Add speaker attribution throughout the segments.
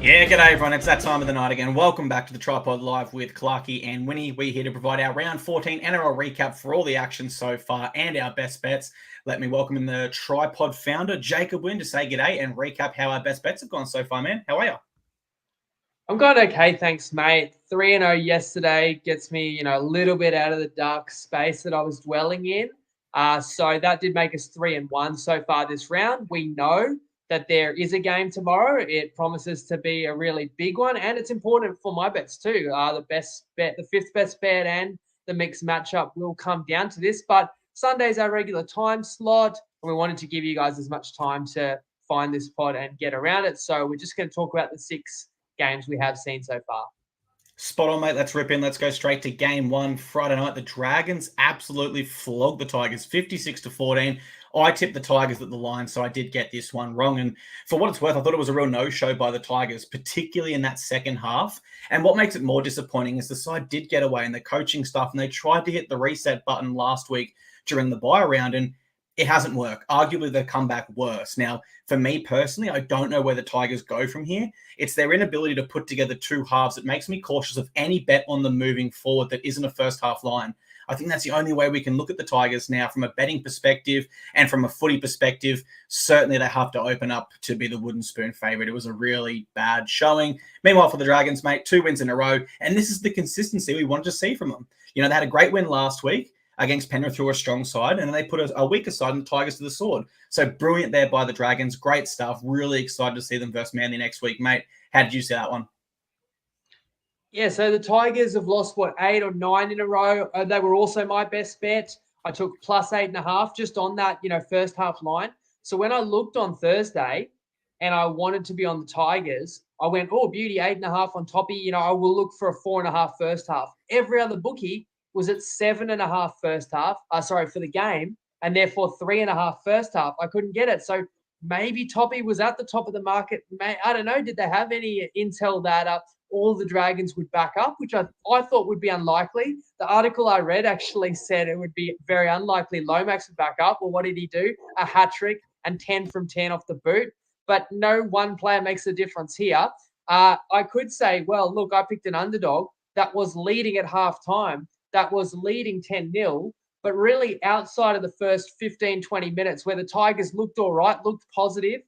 Speaker 1: Yeah, g'day everyone. It's that time of the night again. Welcome back to the TryPod Live with Clarky and Winnie. We're here to provide our round 14 NRL recap for all the action so far and our best bets. Let me welcome in the TryPod founder, Jacob Wynn, to say g'day and recap how our best bets have gone so far, man. How are you?
Speaker 2: I'm going okay, thanks, mate. 3-0 yesterday gets me, a little bit out of the dark space that I was dwelling in. So that did make us 3-1 so far this round. We know that there is a game tomorrow. It promises to be a really big one, and it's important for my bets too. The best bet, the fifth best bet, and the mixed matchup will come down to this. But Sunday's our regular time slot, and we wanted to give you guys as much time to find this pod and get around it. So we're just going to talk about the 6 games we have seen so far.
Speaker 1: Spot on, mate. Let's rip in. Let's go straight to game 1 Friday night. The Dragons absolutely flogged the Tigers 56-14. I tipped the Tigers at the line, so I did get this one wrong. And for what it's worth, I thought it was a real no-show by the Tigers, particularly in that second half. And what makes it more disappointing is the side did get away in the coaching stuff, and they tried to hit the reset button last week during the bye round, and it hasn't worked. Arguably, they've come back worse. Now, for me personally, I don't know where the Tigers go from here. It's their inability to put together 2 halves that makes me cautious of any bet on them moving forward that isn't a first half line. I think that's the only way we can look at the Tigers now from a betting perspective and from a footy perspective. Certainly, they have to open up to be the wooden spoon favourite. It was a really bad showing. Meanwhile, for the Dragons, mate, 2 wins in a row. And this is the consistency we wanted to see from them. They had a great win last week against Penrith, who are a strong side, and then they put a weaker side and the Tigers to the sword. So brilliant there by the Dragons. Great stuff. Really excited to see them versus Manly next week, mate. How did you see that one?
Speaker 2: Yeah, so the Tigers have lost, 8 or 9 in a row. They were also my best bet. I took plus 8.5 just on that, first half line. So when I looked on Thursday and I wanted to be on the Tigers, I went, oh, beauty, 8.5 on toppy. I will look for a 4.5 first half. Every other bookie was at 7.5 first half, for the game, and therefore 3.5 first half. I couldn't get it. So maybe Toppy was at the top of the market. I don't know. Did they have any intel that all the Dragons would back up, which I thought would be unlikely? The article I read actually said it would be very unlikely Lomax would back up. Well, what did he do? A hat trick and 10 from 10 off the boot. But no one player makes a difference here. I could say, well, look, I picked an underdog that was leading at halftime, that was leading 10-0, but really outside of the first 15, 20 minutes where the Tigers looked all right, looked positive,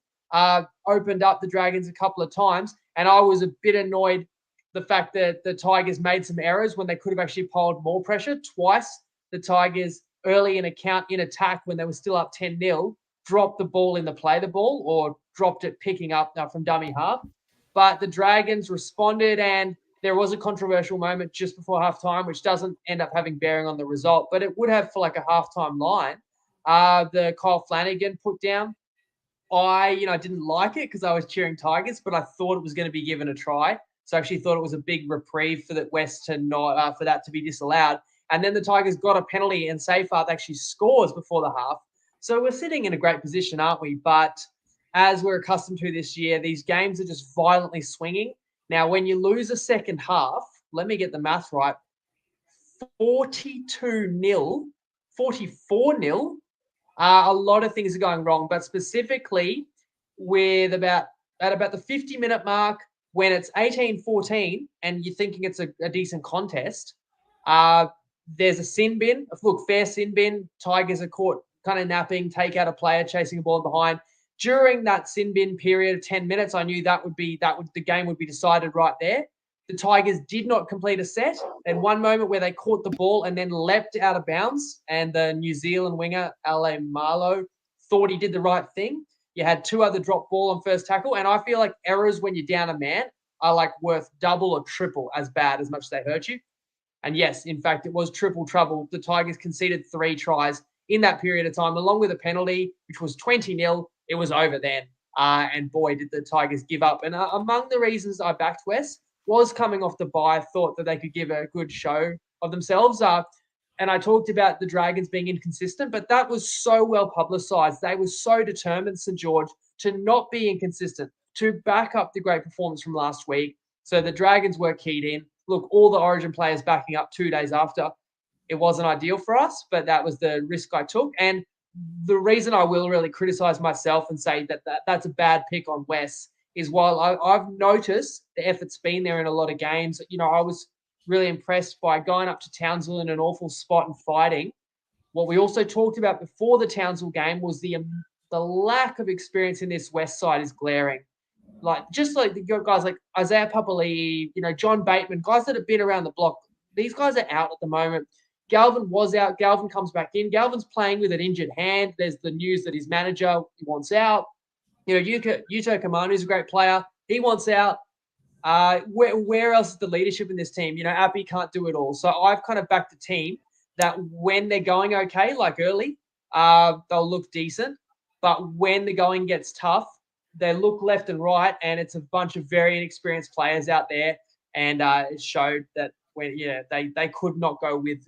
Speaker 2: opened up the Dragons a couple of times, and I was a bit annoyed the fact that the Tigers made some errors when they could have actually piled more pressure. Twice, the Tigers early in attack when they were still up 10-0, dropped the ball in the play the ball or dropped it picking up from dummy half. But the Dragons responded, and there was a controversial moment just before halftime, which doesn't end up having bearing on the result, but it would have for like a halftime line. The Kyle Flanagan put down. I didn't like it because I was cheering Tigers, but I thought it was going to be given a try. So I actually thought it was a big reprieve for the West to not for that to be disallowed. And then the Tigers got a penalty, and Seyfarth actually scores before the half. So we're sitting in a great position, aren't we? But as we're accustomed to this year, these games are just violently swinging. Now, when you lose a second half, let me get the math right, 42-0, 44-0, a lot of things are going wrong, but specifically with at about the 50-minute mark, when it's 18-14 and you're thinking it's a decent contest, there's a sin bin. Look, fair sin bin. Tigers are caught kind of napping, take out a player, chasing a ball behind. During that sin bin period of 10 minutes, I knew the game would be decided right there. The Tigers did not complete a set. And one moment where they caught the ball and then leapt out of bounds, and the New Zealand winger, Ale Marlow, thought he did the right thing. You had 2 other drop ball on first tackle, and I feel like errors when you're down a man are like worth double or triple as bad as much as they hurt you. And yes, in fact, it was triple trouble. The Tigers conceded 3 tries in that period of time, along with a penalty, which was 20-0. It was over then. And boy, did the Tigers give up. And among the reasons I backed West was coming off the bye, thought that they could give a good show of themselves. And I talked about the Dragons being inconsistent, but that was so well publicised. They were so determined, St. George, to not be inconsistent, to back up the great performance from last week. So the Dragons were keyed in. Look, all the Origin players backing up 2 days after. It wasn't ideal for us, but that was the risk I took. And the reason I will really criticise myself and say that that's a bad pick on Wes is while I've noticed the effort's been there in a lot of games, I was really impressed by going up to Townsville in an awful spot and fighting. What we also talked about before the Townsville game was the lack of experience in this West side is glaring. Just like the guys like Isaiah Papali'i, John Bateman, guys that have been around the block. These guys are out at the moment. Galvin was out. Galvin comes back in. Galvin's playing with an injured hand. There's the news that his manager wants out. Yuto Kamanu is a great player. He wants out. Where else is the leadership in this team? Appy can't do it all. So I've kind of backed the team that when they're going okay, like early, they'll look decent. But when the going gets tough, they look left and right, and it's a bunch of very inexperienced players out there. And it showed that they could not go with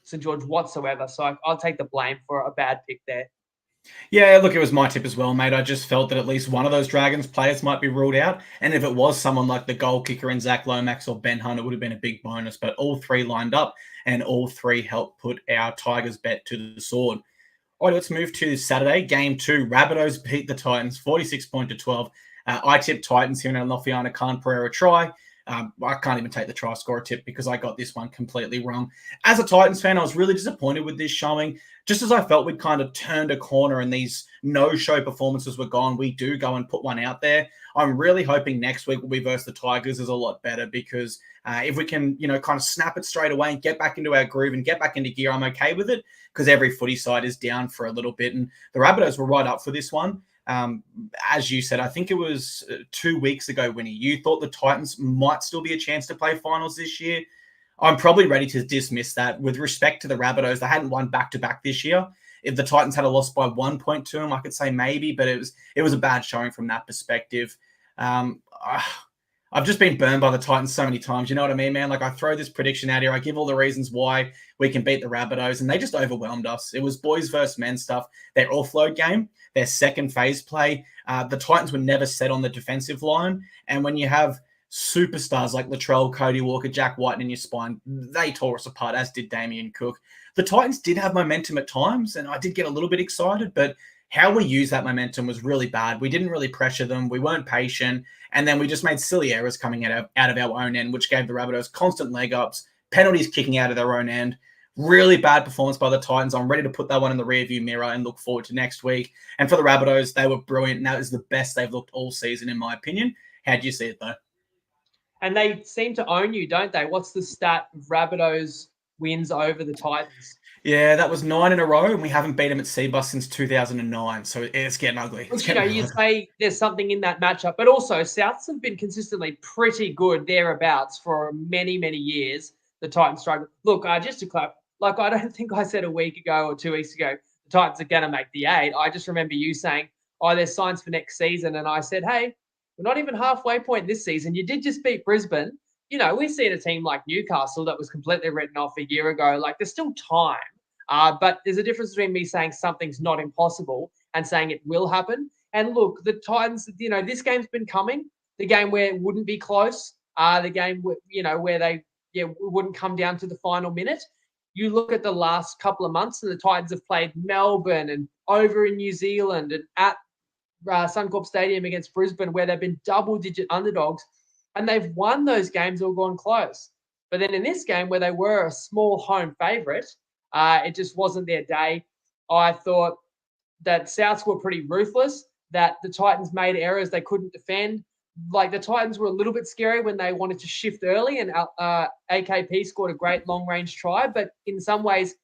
Speaker 2: St. George whatsoever. So I'll take the blame for a bad pick there.
Speaker 1: Yeah, look, it was my tip as well, mate. I just felt that at least one of those Dragons players might be ruled out. And if it was someone like the goal kicker in Zach Lomax or Ben Hunt, it would have been a big bonus. But all three lined up and all three helped put our Tigers bet to the sword. All right, let's move to Saturday. Game 2, Rabbitohs beat the Titans 46-12. I tipped Titans here in a Lofiana Khan Pereira try. I can't even take the try scorer tip because I got this one completely wrong. As a Titans fan, I was really disappointed with this showing. Just as I felt we'd kind of turned a corner and these no-show performances were gone, we do go and put one out there. I'm really hoping next week will be versus the Tigers is a lot better because if we can, kind of snap it straight away and get back into our groove and get back into gear, I'm okay with it because every footy side is down for a little bit. And the Rabbitohs were right up for this one. As you said, I think it was 2 weeks ago, Winnie, you thought the Titans might still be a chance to play finals this year. I'm probably ready to dismiss that. With respect to the Rabbitohs, they hadn't won back-to-back this year. If the Titans had a loss by 1 point to them, I could say maybe, but it was a bad showing from that perspective. I've just been burned by the Titans so many times. You know what I mean, man? Like, I throw this prediction out here. I give all the reasons why we can beat the Rabbitohs, and they just overwhelmed us. It was boys versus men stuff. Their offload game, their second phase play. The Titans were never set on the defensive line. And when you have superstars like Latrell, Cody Walker, Jack White in your spine, they tore us apart, as did Damien Cook. The Titans did have momentum at times, and I did get a little bit excited, but how we used that momentum was really bad. We didn't really pressure them. We weren't patient. And then we just made silly errors coming out of our own end, which gave the Rabbitohs constant leg ups, penalties kicking out of their own end. Really bad performance by the Titans. I'm ready to put that one in the rearview mirror and look forward to next week. And for the Rabbitohs, they were brilliant. And that is the best they've looked all season, in my opinion. How do you see it, though?
Speaker 2: And they seem to own you, don't they? What's the stat of Rabbitohs wins over the Titans?
Speaker 1: Yeah, that was 9 in a row, and we haven't beat them at Seabus since 2009. So it's getting ugly.
Speaker 2: You say there's something in that matchup, but also Souths have been consistently pretty good thereabouts for many, many years. The Titans struggle. Look, just to clarify, I don't think I said a week ago or 2 weeks ago the Titans are going to make the 8. I just remember you saying, there's signs for next season. And I said, hey, we're not even halfway point this season. You did just beat Brisbane. We've seen a team like Newcastle that was completely written off a year ago. Like, there's still time. But there's a difference between me saying something's not impossible and saying it will happen. And look, the Titans, this game's been coming. The game where it wouldn't be close. The game, where they wouldn't come down to the final minute. You look at the last couple of months, and the Titans have played Melbourne and over in New Zealand and at Suncorp Stadium against Brisbane, where they've been double-digit underdogs, and they've won those games or gone close. But then in this game, where they were a small home favourite, it just wasn't their day. I thought that Souths were pretty ruthless, that the Titans made errors they couldn't defend. Like, the Titans were a little bit scary when they wanted to shift early, and AKP scored a great long-range try. But in some ways,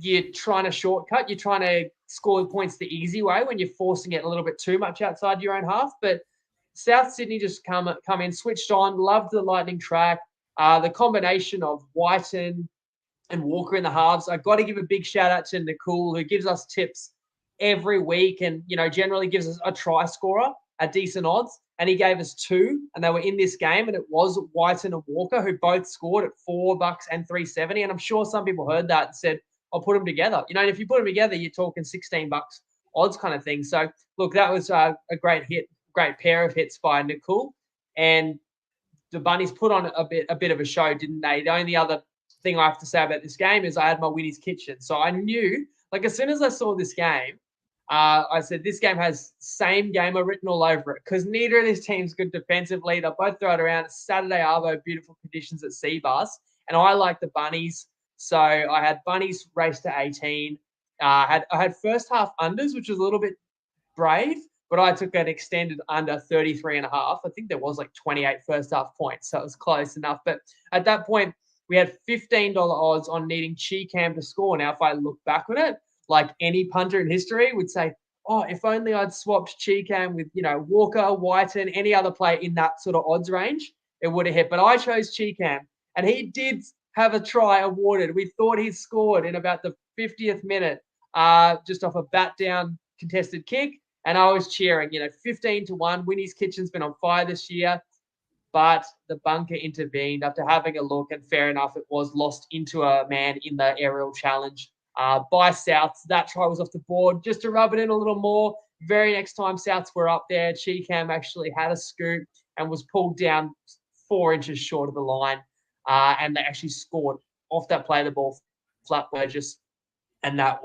Speaker 2: you're trying to shortcut. You're trying to score points the easy way when you're forcing it a little bit too much outside your own half. But South Sydney just come in, switched on, loved the lightning track. The combination of Whiten and Walker in the halves. I've got to give a big shout out to Nicole, who gives us tips every week and, generally gives us a try scorer at decent odds. And he gave us 2, and they were in this game, and it was Whiten and Walker, who both scored at $4 and $3.70. And I'm sure some people heard that and said, I'll put them together. And if you put them together, you're talking $16 odds kind of thing. So, look, that was a great hit, great pair of hits by Nicole. And the Bunnies put on a bit of a show, didn't they? The only other thing I have to say about this game is I had my Winnie's Kitchen. So I knew, as soon as I saw this game, I said this game has same gamer written all over it because neither of these teams good defensively. They both throw it around. It's Saturday Arvo, beautiful conditions at Seabus, and I like the Bunnies. So I had Bunnies race to 18. I had first half unders, which was a little bit brave, but I took an extended under 33.5. I think there was like 28 first half points, so it was close enough. But at that point, we had $15 odds on needing Cam to score. Now, if I look back on it, like any punter in history would say, oh, if only I'd swapped Cam with, Walker, Whiten, any other player in that sort of odds range, it would have hit. But I chose Cam, and he did have a try awarded. We thought he scored in about the 50th minute, just off a bat down contested kick. And I was cheering, 15-1. Winnie's Kitchen's been on fire this year. But the bunker intervened after having a look, and fair enough, it was lost into a man in the aerial challenge by Souths. That try was off the board. Just to rub it in a little more, very next time Souths were up there, Cam actually had a scoop and was pulled down 4 inches short of the line. And they actually scored off that play, the ball flat Burgess. And that,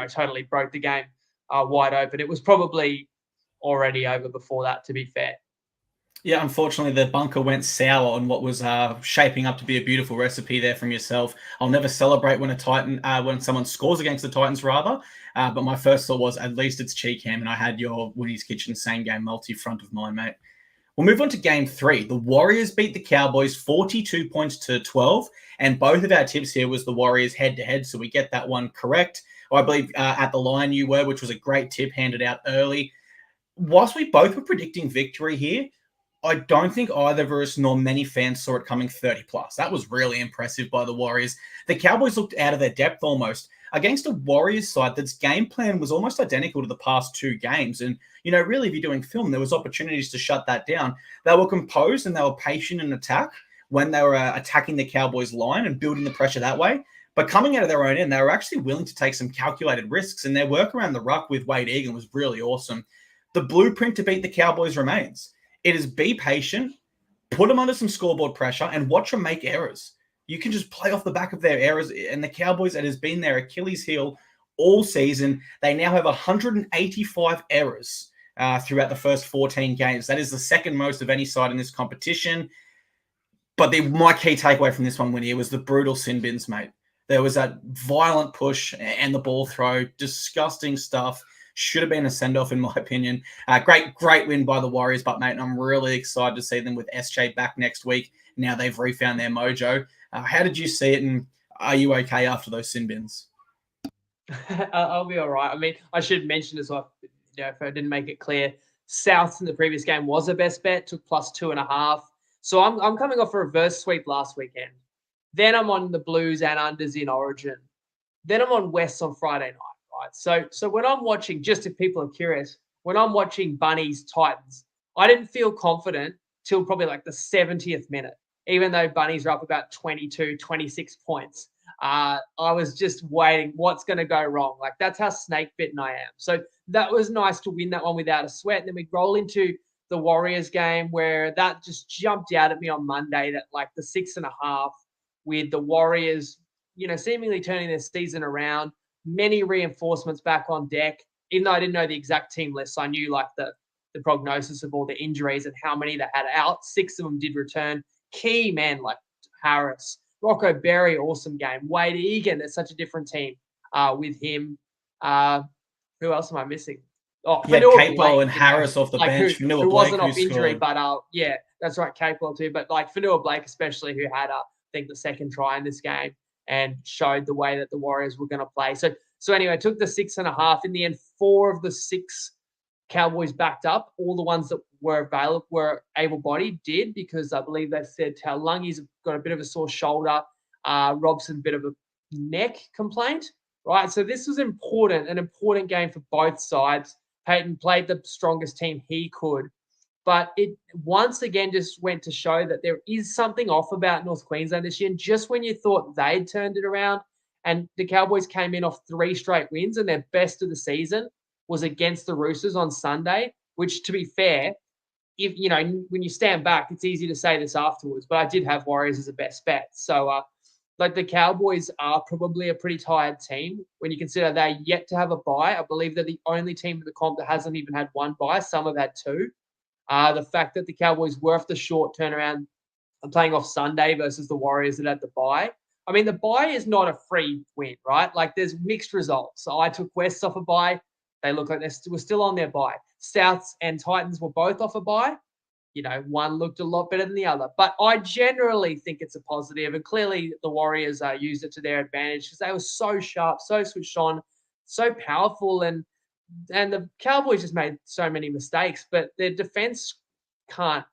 Speaker 2: totally broke the game wide open. It was probably already over before that, to be fair.
Speaker 1: Yeah, unfortunately, the bunker went sour on what was shaping up to be a beautiful recipe there from yourself. I'll never celebrate when when someone scores against the Titans, rather. But my first thought was, at least it's Cam, and I had your Winnie's Kitchen same game multi front of mine, mate. We'll move on to game 3. The Warriors beat the Cowboys 42 points to 12, and both of our tips here was the Warriors head-to-head, so we get that one correct. I believe at the line you were, which was a great tip handed out early. Whilst we both were predicting victory here, I don't think either of us nor many fans saw it coming 30 plus. That was really impressive by the Warriors. The Cowboys looked out of their depth almost against a Warriors side that's game plan was almost identical to the past 2 games. And, really, if you're doing film, there was opportunities to shut that down. They were composed and they were patient in attack when they were attacking the Cowboys line and building the pressure that way. But coming out of their own end, they were actually willing to take some calculated risks, and their work around the ruck with Wade Egan was really awesome. The blueprint to beat the Cowboys remains. It is be patient, put them under some scoreboard pressure, and watch them make errors. You can just play off the back of their errors. And the Cowboys, it has been their Achilles heel all season. They now have 185 errors throughout the first 14 games. That is the second most of any side in this competition. But my key takeaway from this one, Winnie, was the brutal sin bins, mate. There was that violent push and the ball throw, disgusting stuff. Should have been a send-off, in my opinion. Great win by the Warriors, but, mate, I'm really excited to see them with SJ back next week. Now they've refound their mojo. How did you see it, and are you okay after those sin bins?
Speaker 2: I'll be all right. I mean, I should mention as well, if I didn't make it clear, Souths in the previous game was a best bet, took +2.5. So I'm coming off a reverse sweep last weekend. Then I'm on the Blues and unders in Origin. Then I'm on West on Friday night. Right? So when I'm watching, just if people are curious, when I'm watching Bunnies Titans, I didn't feel confident till probably like the 70th minute, even though Bunnies are up about 22, 26 points. I was just waiting, what's going to go wrong? Like, that's how snake bitten I am. So that was nice to win that one without a sweat. And then we roll into the Warriors game where that just jumped out at me on Monday, that like the 6.5 with the Warriors, seemingly turning their season around. Many reinforcements back on deck, even though I didn't know the exact team list. I knew like the prognosis of all the injuries and how many they had out. 6 of them did return. Key men like Harris, Rocco Berry, awesome game. Wade Egan, it's such a different team with him. Who else am I missing? Oh,
Speaker 1: yeah, Capo and Harris off the bench.
Speaker 2: Who wasn't off injury, but yeah, that's right, Capo too. But like Fanua Blake especially, who had I think the second try in this game and showed the way that the Warriors were going to play. So anyway, I took the 6.5. In the end, 4 of the 6 Cowboys backed up. All the ones that were available were able-bodied did, because I believe they said Taulungi's got a bit of a sore shoulder, Robson a bit of a neck complaint, right? So this was an important game for both sides. Peyton played the strongest team he could, but it once again just went to show that there is something off about North Queensland this year. And just when you thought they'd turned it around, and the Cowboys came in off 3 straight wins, and their best of the season was against the Roosters on Sunday, which, to be fair, if when you stand back, it's easy to say this afterwards, but I did have Warriors as a best bet. So like the Cowboys are probably a pretty tired team when you consider they're yet to have a bye. I believe they're the only team in the comp that hasn't even had one bye. Some have had two. The fact that the Cowboys were off the short turnaround and playing off Sunday versus the Warriors that had the bye. I mean, the bye is not a free win, right? Like there's mixed results. So I took West off a bye. They look like we're still on their bye. Souths and Titans were both off a bye. One looked a lot better than the other. But I generally think it's a positive. And clearly the Warriors used it to their advantage because they were so sharp, so switched on, so powerful. And the Cowboys just made so many mistakes, but their defense can't,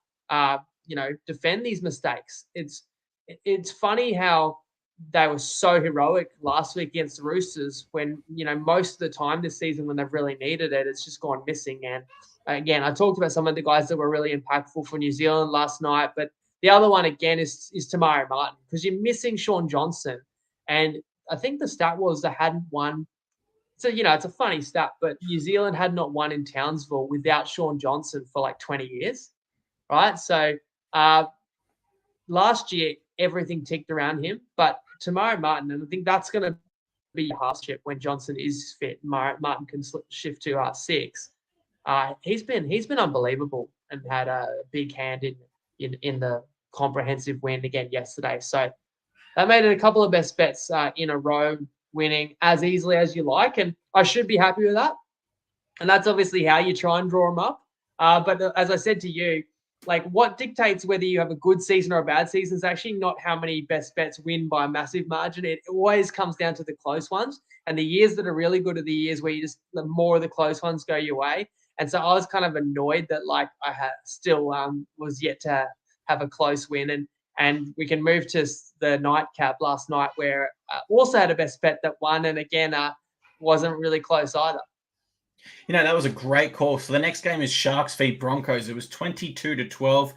Speaker 2: defend these mistakes. It's funny how they were so heroic last week against the Roosters when, most of the time this season when they've really needed it, it's just gone missing. And again, I talked about some of the guys that were really impactful for New Zealand last night, but the other one again is Tamari Martin because you're missing Sean Johnson. And I think the stat was they hadn't won. So, it's a funny stat, but New Zealand had not won in Townsville without Sean Johnson for like 20 years, right? So last year, everything ticked around him, but Tamari Martin, and I think that's going to be a hardship when Johnson is fit. Martin can shift to 6. He's been unbelievable and had a big hand in the comprehensive win again yesterday. So that made it a couple of best bets in a row, winning as easily as you like, and I should be happy with that. And that's obviously how you try and draw them up. But as I said to you, like what dictates whether you have a good season or a bad season is actually not how many best bets win by a massive margin. It always comes down to the close ones. And the years that are really good are the years where the more of the close ones go your way. And so I was kind of annoyed that like I had still was yet to have a close win. And we can move to the nightcap last night where also had a best bet that won. And again, wasn't really close either.
Speaker 1: That was a great call. So the next game is Sharks v Broncos. It was 22-12.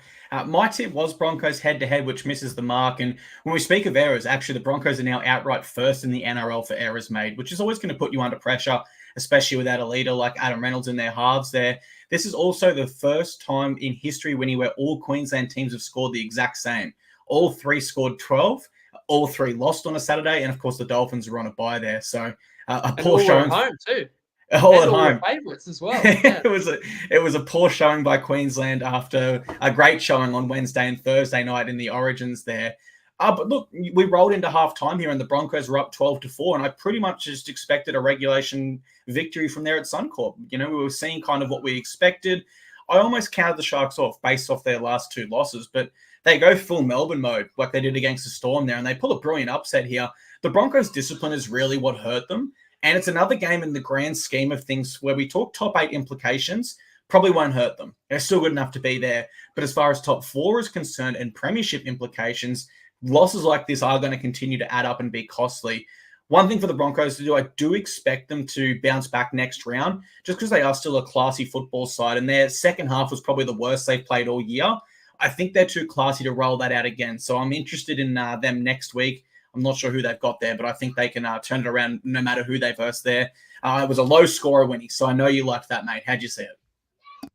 Speaker 1: My tip was Broncos head-to-head, which misses the mark. And when we speak of errors, actually the Broncos are now outright first in the NRL for errors made, which is always going to put you under pressure, especially without a leader like Adam Reynolds in their halves there. This is also the first time in history, Winnie, where all Queensland teams have scored the exact same. All 3 scored 12. All 3 lost on a Saturday. And, of course, the Dolphins were on a bye there. So a poor showing.
Speaker 2: Home too.
Speaker 1: All at home.
Speaker 2: Favourites as well. Yeah.
Speaker 1: It was a poor showing by Queensland after a great showing on Wednesday and Thursday night in the Origins there. But look, we rolled into half time here and the Broncos were up 12-4, and I pretty much just expected a regulation victory from there at Suncorp. We were seeing kind of what we expected. I almost counted the Sharks off based off their last 2 losses, but they go full Melbourne mode like they did against the Storm there, and they pull a brilliant upset here. The Broncos' discipline is really what hurt them. And it's another game in the grand scheme of things where we talk top 8 implications, probably won't hurt them. They're still good enough to be there. But as far as top 4 is concerned and premiership implications, losses like this are going to continue to add up and be costly. One thing for the Broncos to do, I do expect them to bounce back next round just because they are still a classy football side. And their second half was probably the worst they've played all year. I think they're too classy to roll that out again. So I'm interested in them next week. I'm not sure who they've got there, but I think they can turn it around no matter who they verse there. It was a low scorer, Winnie, so I know you liked that, mate. How'd you see it?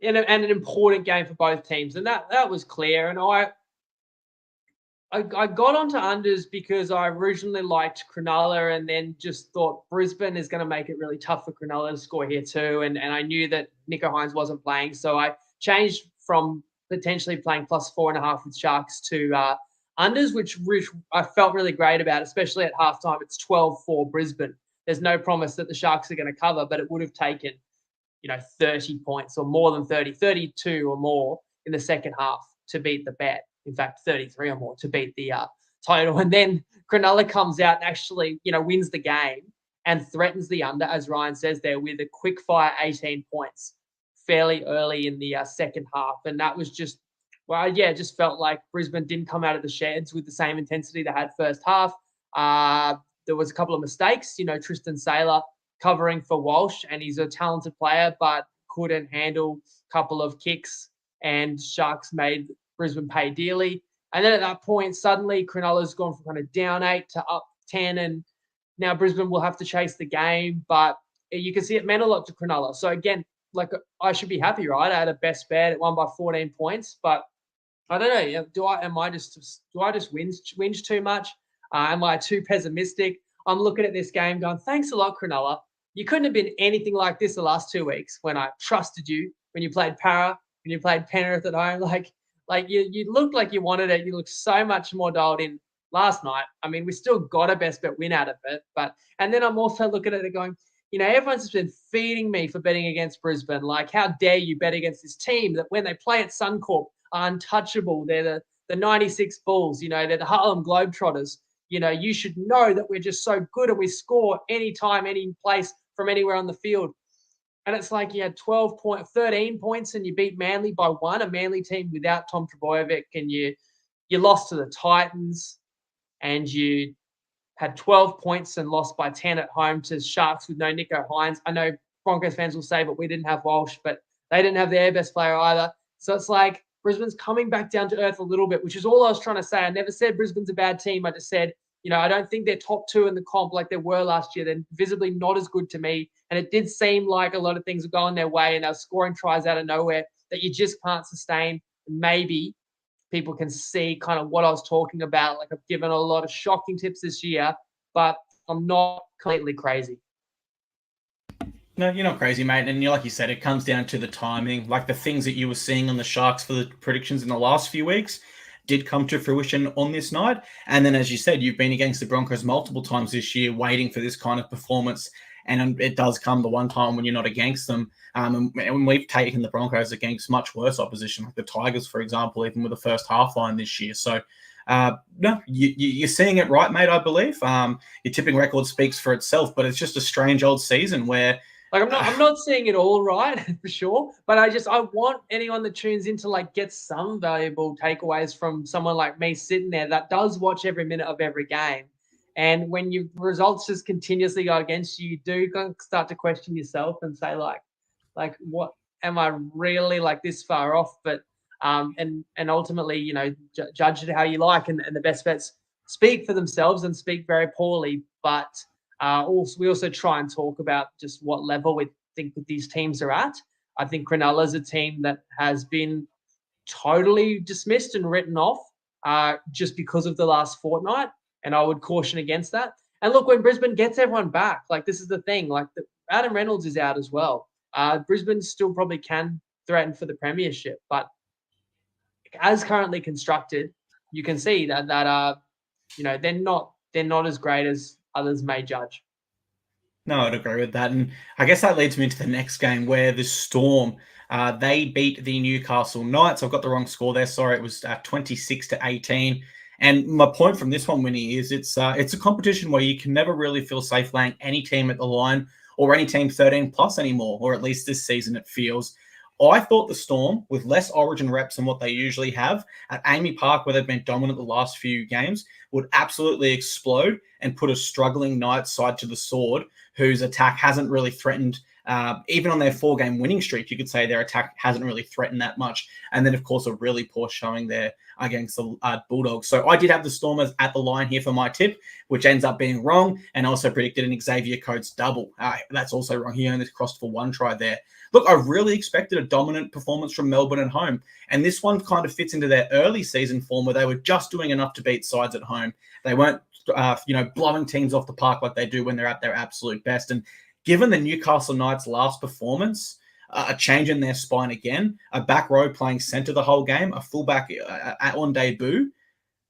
Speaker 2: And an important game for both teams, and that was clear. And I got onto unders because I originally liked Cronulla and then just thought Brisbane is going to make it really tough for Cronulla to score here too. And I knew that Nicho Hynes wasn't playing, so I changed from potentially playing +4.5 with Sharks to unders, which I felt really great about, especially at halftime. It's 12-4 Brisbane. There's no promise that the Sharks are going to cover, but it would have taken, 30 points or more than 30, 32 or more in the second half to beat the bet. In fact, 33 or more to beat the total. And then Cronulla comes out and actually, wins the game and threatens the under, as Ryan says there, with a quick fire 18 points fairly early in the second half. And that was just, it just felt like Brisbane didn't come out of the sheds with the same intensity they had first half. There was a couple of mistakes, Tristan Saylor covering for Walsh, and he's a talented player, but couldn't handle a couple of kicks, and Sharks made Brisbane pay dearly. And then at that point, suddenly Cronulla's gone from kind of down 8 to up 10, and now Brisbane will have to chase the game, but you can see it meant a lot to Cronulla. So again, like I should be happy, right? I had a best bet. It won by 14 points, but I don't know. Do I just whinge too much? Am I too pessimistic? I'm looking at this game going, thanks a lot, Cronulla. You couldn't have been anything like this the last 2 weeks when I trusted you, when you played Para, when you played Penrith at home. Like you looked like you wanted it. You looked so much more dialed in last night. I mean, we still got a best bet win out of it. And then I'm also looking at it going, everyone's just been feeding me for betting against Brisbane. Like, how dare you bet against this team that when they play at Suncorp are untouchable. They're the 96 Bulls, they're the Harlem Globetrotters. You should know that we're just so good and we score anytime, any place from anywhere on the field. And it's like you had 13 points and you beat Manly by 1, a Manly team without Tom Trbojevic, and you lost to the Titans, and you had 12 points and lost by 10 at home to Sharks with no Nico Hines. I know Broncos fans will say, but we didn't have Walsh, but they didn't have their best player either. So it's like Brisbane's coming back down to earth a little bit, which is all I was trying to say. I never said Brisbane's a bad team. I just said, I don't think they're top 2 in the comp like they were last year. They're visibly not as good to me. And it did seem like a lot of things were going their way and they were scoring tries out of nowhere that you just can't sustain. Maybe people can see kind of what I was talking about. Like, I've given a lot of shocking tips this year, but I'm not completely crazy.
Speaker 1: No, you're not crazy, mate. And like you said, it comes down to the timing. Like the things that you were seeing on the Sharks for the predictions in the last few weeks did come to fruition on this night. And then, as you said, you've been against the Broncos multiple times this year waiting for this kind of performance. And it does come the one time when you're not against them. And we've taken the Broncos against much worse opposition, like the Tigers, for example, even with the first half line this year. So, no, you're seeing it right, mate, I believe. Your tipping record speaks for itself, but it's just a strange old season where...
Speaker 2: Like, I'm not seeing it all right for sure, but I want anyone that tunes in to like get some valuable takeaways from someone like me sitting there that does watch every minute of every game. And when your results just continuously go against you, you do start to question yourself and say like, what am I really like this far off? But and ultimately, judge it how you like, and the best bets speak for themselves and speak very poorly, but. We also try and talk about just what level we think that these teams are at. I think Cronulla is a team that has been totally dismissed and written off just because of the last fortnight, and I would caution against that. And look, when Brisbane gets everyone back, like this is the thing, like Adam Reynolds is out as well. Brisbane still probably can threaten for the premiership, but as currently constructed, you can see that they're not as great as others may judge.
Speaker 1: No, I'd agree with that. And I guess that leads me into the next game where the Storm, they beat the Newcastle Knights. I've got the wrong score there. Sorry, it was 26-18. And my point from this one, Winnie, is it's a competition where you can never really feel safe laying any team at the line or any team 13 plus anymore, or at least this season it feels. I thought the Storm, with less Origin reps than what they usually have, at Amy Park, where they've been dominant the last few games, would absolutely explode and put a struggling Knights side to the sword, whose attack hasn't really threatened, even on their 4-game winning streak, you could say their attack hasn't really threatened that much. And then, of course, a really poor showing there against the Bulldogs. So I did have the Stormers at the line here for my tip, which ends up being wrong, and also predicted an Xavier Coates double. That's also wrong. He only crossed for 1 try there. Look, I really expected a dominant performance from Melbourne at home, and this one kind of fits into their early season form where they were just doing enough to beat sides at home. They weren't, blowing teams off the park like they do when they're at their absolute best. And given the Newcastle Knights' last performance, a change in their spine again, a back row playing centre the whole game, a fullback on debut,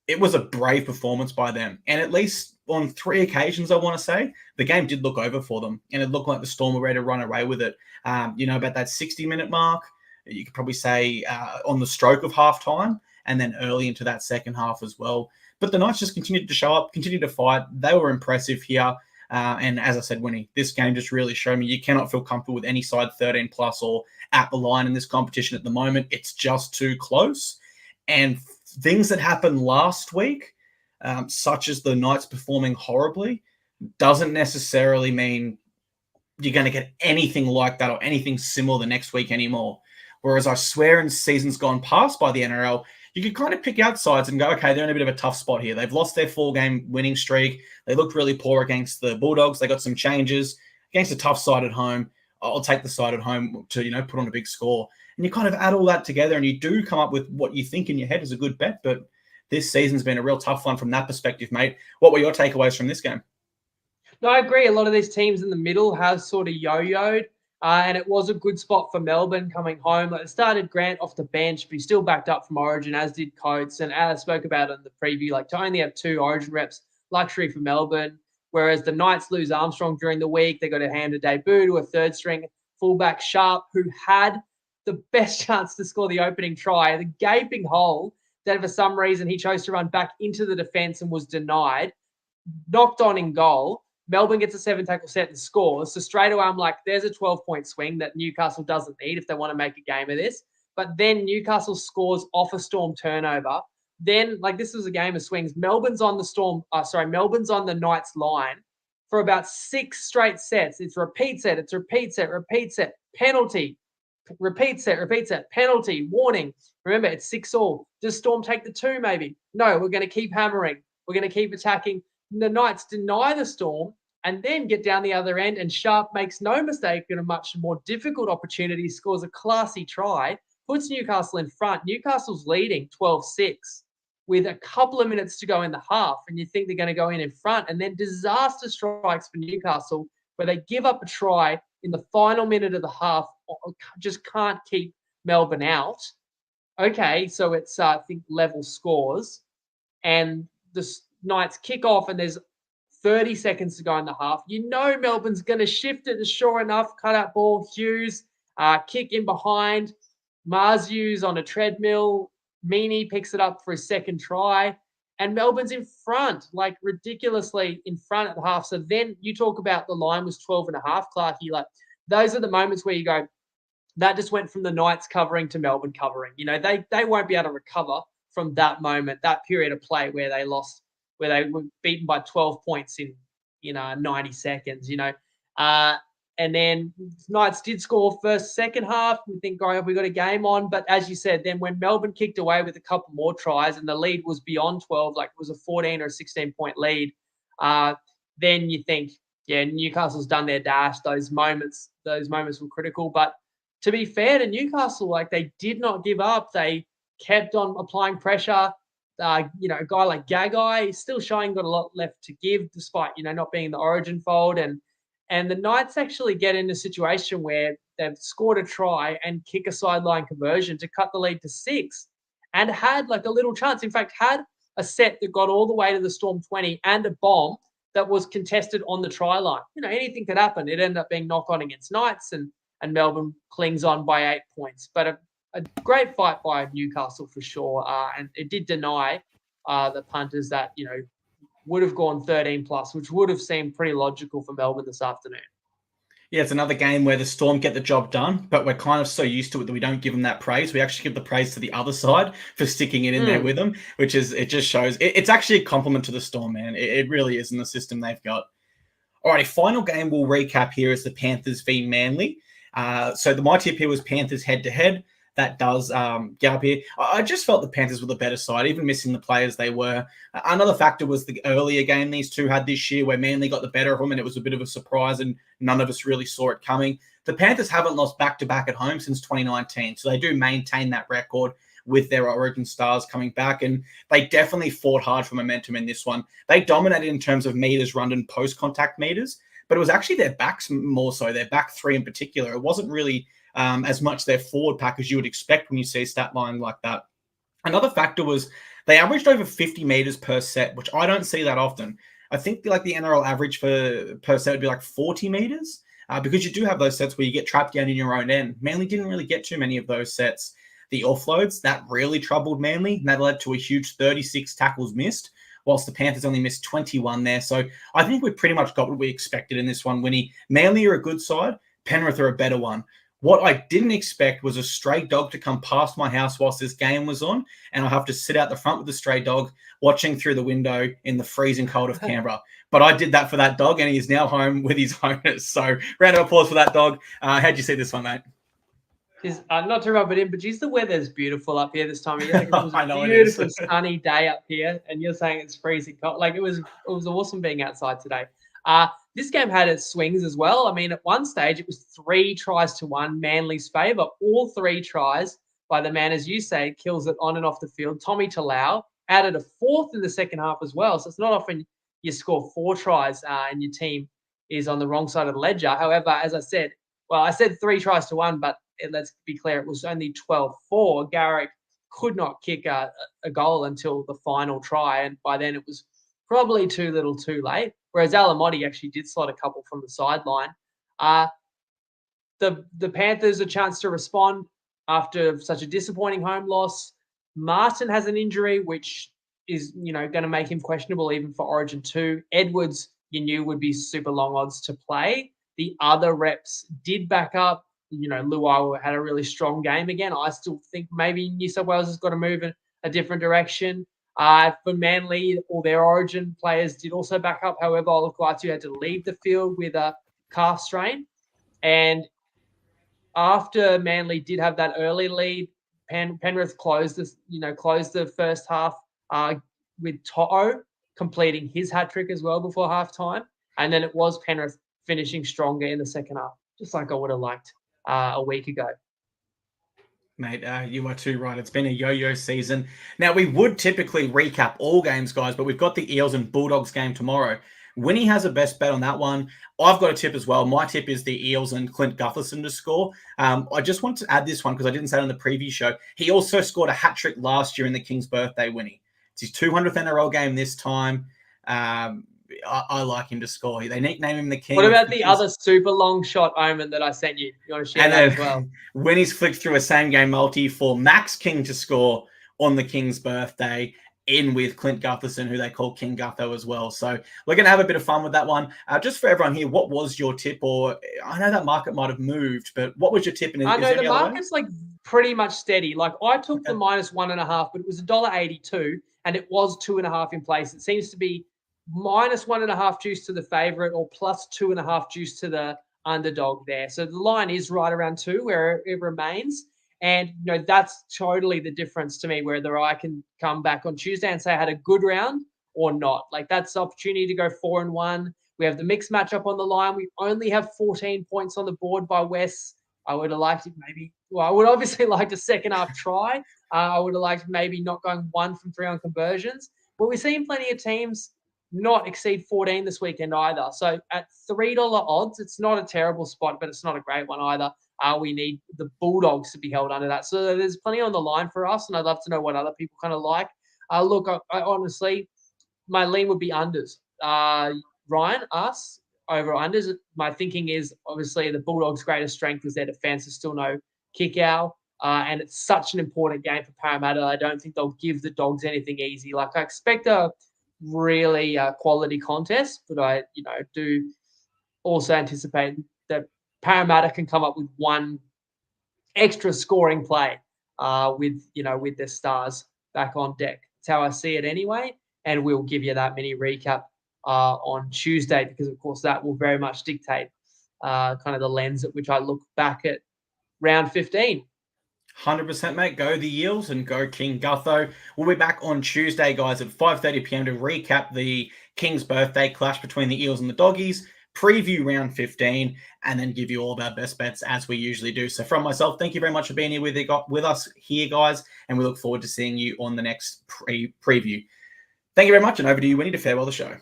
Speaker 1: it was a brave performance by them. And at least on 3 occasions, I want to say, the game did look over for them. And it looked like the Storm were ready to run away with it. About that 60-minute mark, you could probably say on the stroke of halftime, and then early into that second half as well. But the Knights just continued to show up, continued to fight. They were impressive here. And as I said, Winnie, this game just really showed me you cannot feel comfortable with any side 13 plus or at the line in this competition at the moment. It's just too close. And things that happened last week, such as the Knights performing horribly, doesn't necessarily mean you're going to get anything like that or anything similar the next week anymore. Whereas I swear in seasons gone past by the NRL, you could kind of pick out sides and go, okay, they're in a bit of a tough spot here. They've lost their 4-game winning streak. They looked really poor against the Bulldogs. They got some changes against a tough side at home. I'll take the side at home to, put on a big score. And you kind of add all that together and you do come up with what you think in your head is a good bet. But this season's been a real tough one from that perspective, mate. What were your takeaways from this game?
Speaker 2: No, I agree. A lot of these teams in the middle have sort of yo-yoed, and it was a good spot for Melbourne coming home. Like, it started Grant off the bench, but he still backed up from Origin, as did Coates. And as I spoke about in the preview, like, to only have 2 Origin reps, luxury for Melbourne. Whereas the Knights lose Armstrong during the week. They got to hand a debut to a third-string fullback, Sharp, who had the best chance to score the opening try, the gaping hole that for some reason he chose to run back into the defence and was denied, knocked on in goal. Melbourne gets a 7-tackle set and scores. So straight away, I'm like, there's a 12-point swing that Newcastle doesn't need if they want to make a game of this. But then Newcastle scores off a Storm turnover. Then, like, this was a game of swings. Melbourne's on the Knights line for about 6 straight sets. It's repeat set, penalty, repeat set, penalty, warning. Remember, it's 6-all. Does Storm take the 2 maybe? No, we're going to keep hammering. We're going to keep attacking. The Knights deny the Storm and then get down the other end, and Sharp makes no mistake in a much more difficult opportunity, scores a classy try, puts Newcastle in front. Newcastle's leading 12-6 with a couple of minutes to go in the half, and you think they're going to go in front, and then disaster strikes for Newcastle where they give up a try in the final minute of the half, just can't keep Melbourne out. Okay, so it's, I think, level scores, and the Knights kick off, and there's 30 seconds to go in the half. You know Melbourne's going to shift it, and sure enough, cut out ball, Tues, kick in behind, Marzius on a treadmill, Meaney picks it up for his second try, and Melbourne's in front, like ridiculously in front at the half. So then you talk about the line was 12.5, Clarkey. Like, those are the moments where you go, that just went from the Knights covering to Melbourne covering. You know, they won't be able to recover from that moment, that period of play where they lost, where they were beaten by 12 points in 90 seconds, and then Knights did score first, second half. We think, oh, we got a game on. But as you said, then when Melbourne kicked away with a couple more tries and the lead was beyond 12, like it was a 14 or a 16-point lead, then you think, yeah, Newcastle's done their dash. Those moments were critical. But to be fair to Newcastle, like, they did not give up. They kept on applying pressure. A guy like Gagai is still showing got a lot left to give, despite not being in the Origin fold. And the Knights actually get in a situation where they've scored a try and kick a sideline conversion to cut the lead to 6, and had like a little chance. In fact, had a set that got all the way to the Storm 20 and a bomb that was contested on the try line. Anything could happen. It ended up being knock on against Knights, and Melbourne clings on by 8 points. But a great fight by Newcastle for sure. And it did deny the punters that, would have gone 13 plus, which would have seemed pretty logical for Melbourne this afternoon.
Speaker 1: Yeah, it's another game where the Storm get the job done, but we're kind of so used to it that we don't give them that praise. We actually give the praise to the other side for sticking it in there with them, it just shows. It's actually a compliment to the Storm, man. It really is in the system they've got. Alrighty, final game we'll recap here is the Panthers v Manly. So my tip here was Panthers head-to-head. That does get up here. I just felt the Panthers were the better side, even missing the players they were. Another factor was the earlier game these two had this year where Manly got the better of them, and it was a bit of a surprise, and none of us really saw it coming. The Panthers haven't lost back-to-back at home since 2019, so they do maintain that record with their Origin stars coming back, and they definitely fought hard for momentum in this one. They dominated in terms of meters run and post-contact meters, but it was actually their backs more so, their back three in particular. It wasn't really as much their forward pack as you would expect when you see a stat line like that. Another factor was they averaged over 50 meters per set, which I don't see that often. I think like the NRL average per set would be like 40 meters because you do have those sets where you get trapped down in your own end. Manly didn't really get too many of those sets. The offloads, that really troubled Manly, and that led to a huge 36 tackles missed, whilst the Panthers only missed 21 there. So I think we pretty much got what we expected in this one, Winnie. Manly are a good side, Penrith are a better one. What I didn't expect was a stray dog to come past my house whilst this game was on, and I'll have to sit out the front with the stray dog watching through the window in the freezing cold of Canberra. But I did that for that dog, and he is now home with his owners. So round of applause for that dog. How'd you see this one, mate?
Speaker 2: Not to rub it in, but geez, the weather's beautiful up here this time of year. Like, it was a beautiful sunny day up here, and you're saying it's freezing cold. Like, it was awesome being outside today. This game had its swings as well. I mean, at one stage, it was 3 tries to 1, Manly's favour. All 3 tries by the man, as you say, kills it on and off the field, Tommy Talau. added a fourth in the second half as well. So it's not often you score 4 tries and your team is on the wrong side of the ledger. However, as I said, I said 3 tries to 1, but let's be clear, it was only 12-4. Garrick could not kick a goal until the final try, and by then it was probably too little too late, whereas Alamotti actually did slot a couple from the sideline. The Panthers a chance to respond after such a disappointing home loss. Martin has an injury, which is, going to make him questionable even for Origin 2. Edwards, you knew would be super long odds to play. The other reps did back up. Luai had a really strong game again. I still think maybe New South Wales has got to move in a different direction. For Manly, all their Origin players did also back up. However, Olukwatu had to leave the field with a calf strain. And after Manly did have that early lead, Penrith closed the first half with To'o completing his hat trick as well before halftime, and then it was Penrith finishing stronger in the second half, just like I would have liked a week ago.
Speaker 1: Mate, you are too right. It's been a yo-yo season. Now, we would typically recap all games, guys, but we've got the Eels and Bulldogs game tomorrow. Winnie has a best bet on that one. I've got a tip as well. My tip is the Eels and Clint Gutherson to score. I just want to add this one because I didn't say it on the preview show. He also scored a hat-trick last year in the King's birthday, Winnie. It's his 200th NRL game this time. I like him to score. They nickname him the King.
Speaker 2: What about the other super long shot omen that I sent you? You want to share that as well?
Speaker 1: Winnie's flicked through a same-game multi for Max King to score on the King's birthday, in with Clint Gutherson, who they call King Gutho as well. So we're going to have a bit of fun with that one. Just for everyone here, what was your tip? Or I know that market might have moved, but what was your tip?
Speaker 2: I know the market's like pretty much steady. Like I took the -1.5, but it was $1.82, and it was 2.5 in place. It seems to be -1.5 juice to the favorite or +2.5 juice to the underdog there. So the line is right around 2 where it remains. And, that's totally the difference to me, whether I can come back on Tuesday and say I had a good round or not. Like, that's the opportunity to go 4-1. We have the mixed matchup on the line. We only have 14 points on the board by Wes. I would have liked it I would obviously like a second half try. I would have liked maybe not going 1 from 3 on conversions. But we're seeing plenty of teams not exceed 14 this weekend either. So at $3 odds, it's not a terrible spot, but it's not a great one either. We need the Bulldogs to be held under that. So there's plenty on the line for us, and I'd love to know what other people kind of like. Look, I honestly, my lean would be unders. Ryan, us, over unders. My thinking is obviously the Bulldogs' greatest strength is their defence. There's still no kick out, and it's such an important game for Parramatta. I don't think they'll give the Dogs anything easy. Like, I expect a really quality contest, but I do also anticipate that Parramatta can come up with one extra scoring play with their stars back on deck. That's how I see it anyway, and we'll give you that mini recap on Tuesday, because of course that will very much dictate kind of the lens at which I look back at round 15.
Speaker 1: 100%, mate. Go the Eels and go King Gutho. We'll be back on Tuesday, guys, at 5:30 p.m. to recap the King's birthday clash between the Eels and the Doggies, preview round 15, and then give you all of our best bets as we usually do. So from myself, thank you very much for being here with us here, guys, and we look forward to seeing you on the next preview. Thank you very much, and over to you, Winnie, to farewell the show.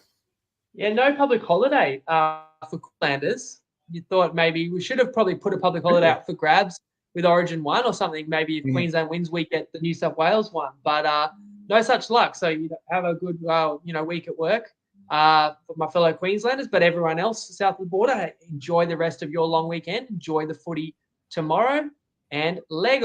Speaker 2: Yeah, no public holiday for Queenslanders. You thought maybe we should have probably put a public holiday out for grabs with Origin 1 or something, maybe if Queensland wins, we get the New South Wales one. But no such luck. So you have a good week at work for my fellow Queenslanders, but everyone else south of the border, enjoy the rest of your long weekend. Enjoy the footy tomorrow, and Lego.